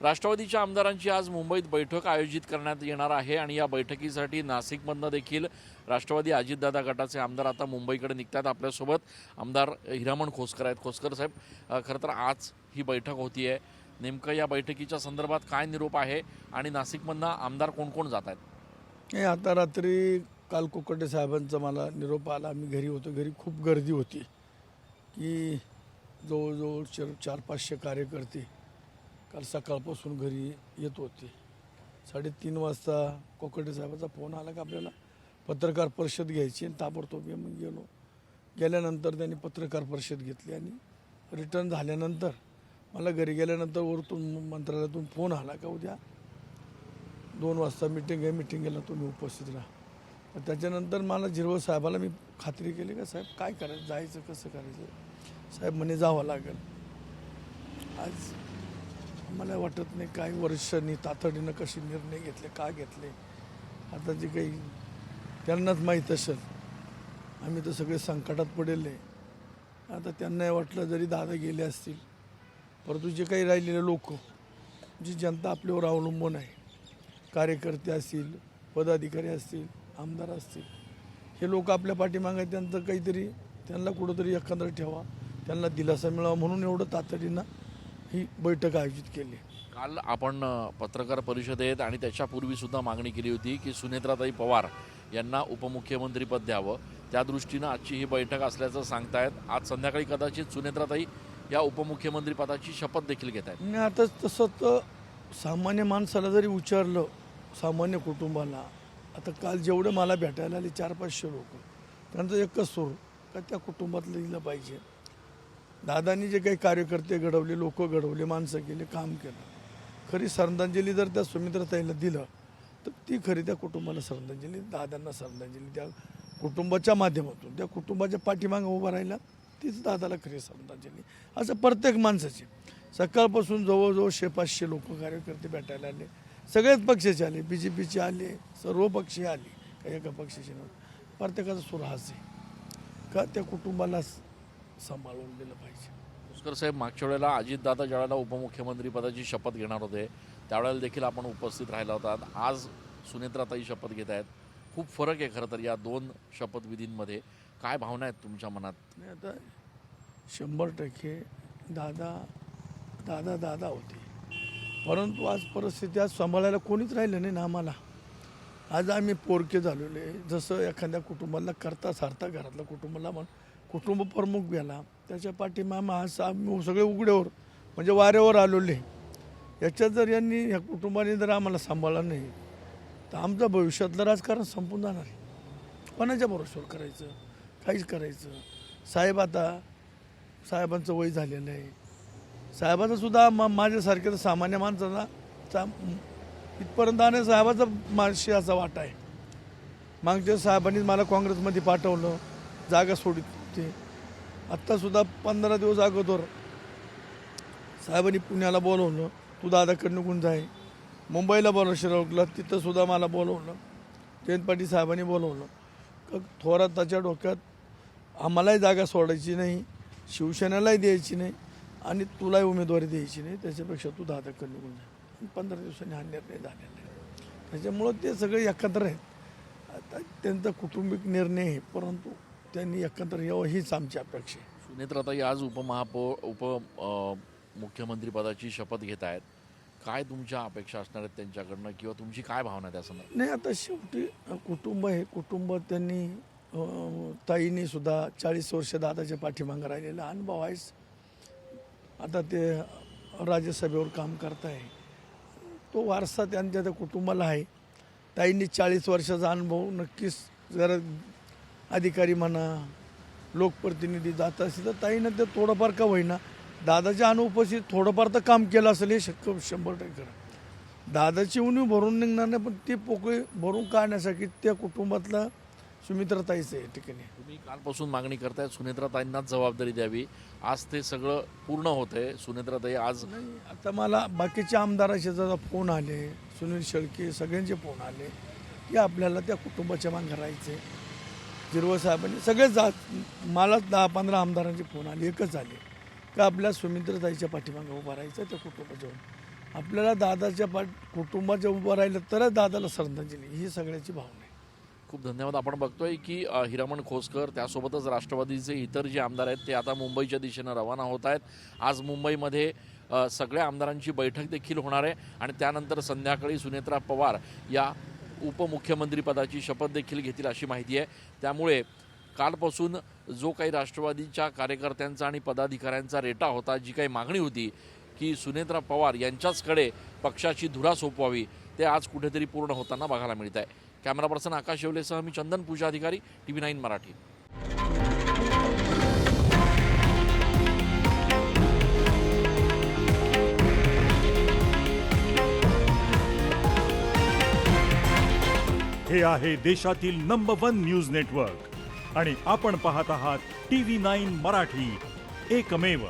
राष्ट्रवादीच्या आमदारांची आज मुंबईत बैठक आयोजित करण्यात येणार आहे आणि या बैठकीसाठी नाशिकमधनं देखील राष्ट्रवादी अजितदादा गटाचे आमदार आता मुंबईकडे निघतात। आपल्यासोबत आमदार हिरामण खोसकर आहेत। खोसकर साहेब, खरं तर आज ही बैठक होती आहे, नेमकं या बैठकीच्या संदर्भात काय निरोप आहे आणि नाशिकमधनं आमदार कोण कोण जात आहेत? हे आता रात्री काल कोकटे साहेबांचा मला निरोप आला। मी घरी होतो, घरी खूप गर्दी होती की जवळजवळ 400-500 कार्यकर्ते काल सकाळपासून घरी येत होते। 3:30 वाजता कोकटे साहेबांचा फोन आला की आपल्याला पत्रकार परिषद घ्यायची आणि ताबडतोब मी गेलो। गेल्यानंतर त्यांनी पत्रकार परिषद घेतली आणि रिटर्न झाल्यानंतर मला घरी गेल्यानंतर वरतून मंत्रालयातून फोन आला का उद्या 2 वाजता मीटिंग आहे, मीटिंगला तुम्ही उपस्थित राहा। त्याच्यानंतर मला झिरवळ साहेबाला मी खात्री केली का साहेब काय करायचं, जायचं कसं करायचं? साहेब म्हणे जावं लागेल। आज मला वाटत नाही काही वर्षांनी तातडीनं कशी निर्णय घेतले, का घेतले, आता जे काही त्यांनाच माहीत असेल। आम्ही तर सगळे संकटात पडेले। आता त्यांना वाटलं जरी दादा गेले असतील, परंतु जे काही राहिलेले लोक, जी जनता आपल्यावर अवलंबून आहे, कार्यकर्ते असतील, पदाधिकारी असतील, आमदार असतील, हे लोक आपल्या पाठीमागे त्यांचं काहीतरी त्यांना कुठंतरी एकंदर ठेवा, त्यांना दिलासा मिळावा म्हणून एवढं तातडीनं ही बैठक आयोजित केली। काल आपण पत्रकार परिषदेत आणि त्याच्यापूर्वी सुद्धा मागणी केली होती की सुनेत्राताई पवार यांना उपमुख्यमंत्रीपद द्यावं, त्या दृष्टीनं आजची ही बैठक असल्याचं सांगतायत। आज संध्याकाळी कदाचित सुनेत्राताई या उपमुख्यमंत्रीपदाची शपथ देखील घेत आहेत। आणि आता तसं तर सामान्य माणसाला जरी विचारलं, सामान्य कुटुंबाला, आता काल जेवढे मला भेटायला आले 400-500 लोक, त्यांचं एकच सूर का त्या कुटुंबातलं दिलं पाहिजे। दादांनी जे काही कार्यकर्ते घडवले, लोक घडवले, माणसं केले, काम केलं, खरी श्रद्धांजली जर त्या सुमित्राताईला दिलं तर ती खरी त्या कुटुंबाला श्रद्धांजली, दादांना श्रद्धांजली, त्या कुटुंबाच्या माध्यमातून त्या कुटुंबाच्या पाठीमागे उभं राहिला तीच दादाला खरी श्रद्धांजली। असं प्रत्येक माणसाची सकाळपासून जवळजवळ 100-500 लोक कार्यकर्ते भेटायला आले, सगळ्याच पक्षाचे आले, BJPचे आले, सर्व पक्षीय आले, काही एका पक्षाचे नव्हते। प्रत्येकाचा सूर हाच आहे का त्या कुटुंबाला सांभाळून दिलं पाहिजे। खोसकर साहेब, मागच्या वेळेला अजितदादा ज्यावेळेला उपमुख्यमंत्री पदाची शपथ घेणार होते त्यावेळेला देखील आपण उपस्थित राहिला होतात। आज सुनेत्राताई शपथ घेत आहेत, खूप फरक आहे खरं तर या 2 शपथविधींमध्ये। काय भावना आहेत तुमच्या मनात? नाही, आता 100% दादा होते, परंतु आज परिस्थिती आज सांभाळायला कोणीच राहिलं नाही ना आम्हाला। आज आम्ही पोरके झालेले, जसं एखाद्या कुटुंबाला करता सारता घरातल्या कुटुंबाला कुटुंब प्रमुख गेला त्याच्या पाठीमागे आज आम्ही सगळे उघड्यावर म्हणजे वाऱ्यावर आलेले। याच्यात जर यांनी ह्या कुटुंबाने जर आम्हाला सांभाळलं नाही तर आमचं भविष्यातलं राजकारण संपून जाणार आहे। कोणाच्या भरोश्यावर करायचं, काहीच करायचं। साहेब आता साहेबांचं वय झालेलं आहे, साहेबाचं सुद्धा माझ्यासारख्या सामान्य माणसाचा इथपर्यंत आणि साहेबाचा माझी असा वाटा आहे। मागच्या साहेबांनी मला काँग्रेसमध्ये पाठवलं, जागा सोडित ते आत्तासुद्धा 15 दिवस अगोदर साहेबांनी पुण्याला बोलवलं, तू दादाकडे निघून जाय, मुंबईला बोलवलं शिरवला, तिथंसुद्धा मला बोलवलं, जयंत पाटील साहेबांनी बोलवलं। थोराताच्या डोक्यात आम्हालाही जागा सोडायची नाही, शिवसेनेलाही द्यायची नाही आणि तुलाही उमेदवारी द्यायची नाही, त्याच्यापेक्षा तू दादाकडे निघून जा। 15 दिवसांनी हा निर्णय झालेला आहे, त्याच्यामुळं ते सगळे एकत्र आहेत। आता त्यांचा कुटुंबिक निर्णय आहे, परंतु त्यांनी एकत्र यावं हीच आमची अपेक्षा आहे। सुनेत्राताई आज मुख्यमंत्री पदाची शपथ घेत आहेत, काय तुमच्या अपेक्षा असणार आहेत त्यांच्याकडनं किंवा तुमची काय भावना आहे त्यासंदर्भात? नाही, आता शेवटी कुटुंब आहे, कुटुंब त्यांनी ताईंनी सुद्धा 40 वर्ष दादाच्या पाठीमागं राहिलेला अनुभव आहेच। आता ते राज्यसभेवर काम करताय, तो वारसा त्यांच्या त्या कुटुंबाला आहे। ताईंनी 40 वर्षाचा अनुभव, नक्कीच जरा अधिकारी म्हणा, लोकप्रतिनिधी जात असेल तर ताईनं ते थोडंफार का होईना दादाच्या अनुपस्थित थोडंफार तर काम केलं असेल, हे 100% खरं। दादाची उणीव भरून निघणार नाही, पण ती पोकळी भरून काढण्यासाठी त्या कुटुंबातला सुमित्राताईचं आहे ठिकाणी। तुम्ही कालपासून मागणी करताय सुनेत्राताईंनाच जबाबदारी द्यावी, आज ते सगळं पूर्ण होतंय। सुनेत्राताई आज नाही, आता मला बाकीचे आमदाराचे जरा फोन आले, सुनील शेळके सगळ्यांचे फोन आले की आपल्याला त्या कुटुंबाच्या मागं राहायचे। झिरवळ साहेबांनी सगळेच मला 10-15 आमदारांचे फोन आले, एकच आले का आपल्या सुमित्राताईच्या पाठीमागे उभा राहायचं त्या कुटुंबाच्या। आपल्याला दादाच्या कुटुंबाच्या उभं राहिलं तरच दादाला श्रद्धांजली ही सगळ्याची भावना आहे. खूप धन्यवाद. आपण बघतोय की हिरामण खोसकर त्यासोबतच राष्ट्रवादीचे इतर जे आमदार आहेत ते आता मुंबईच्या दिशेनं रवाना होत आहेत. आज मुंबईमध्ये सगळ्या आमदारांची बैठक देखील होणार आहे आणि त्यानंतर संध्याकाळी सुनेत्रा पवार या उपमुख्यमंत्रीपदाची शपथ देखील घेतील अशी माहिती आहे. त्यामुळे कालपासून जो काही राष्ट्रवादीच्या कार्यकर्त्यांचा आणि पदाधिकाऱ्यांचा रेटा होता, जी काही मागणी होती की सुनेत्रा पवार यांच्याचकडे पक्षाची धुरा सोपवावी, ते आज कुठेतरी पूर्ण होताना बघायला मिळत आहे. कॅमेरा पर्सन आकाश येवलेसह मी चंदन पूजा अधिकारी, TV9 मराठी. हे आहे देशातील नंबर 1 न्यूज नेटवर्क आणि आपण पाहत आहात TV9 मराठी, एकमेव.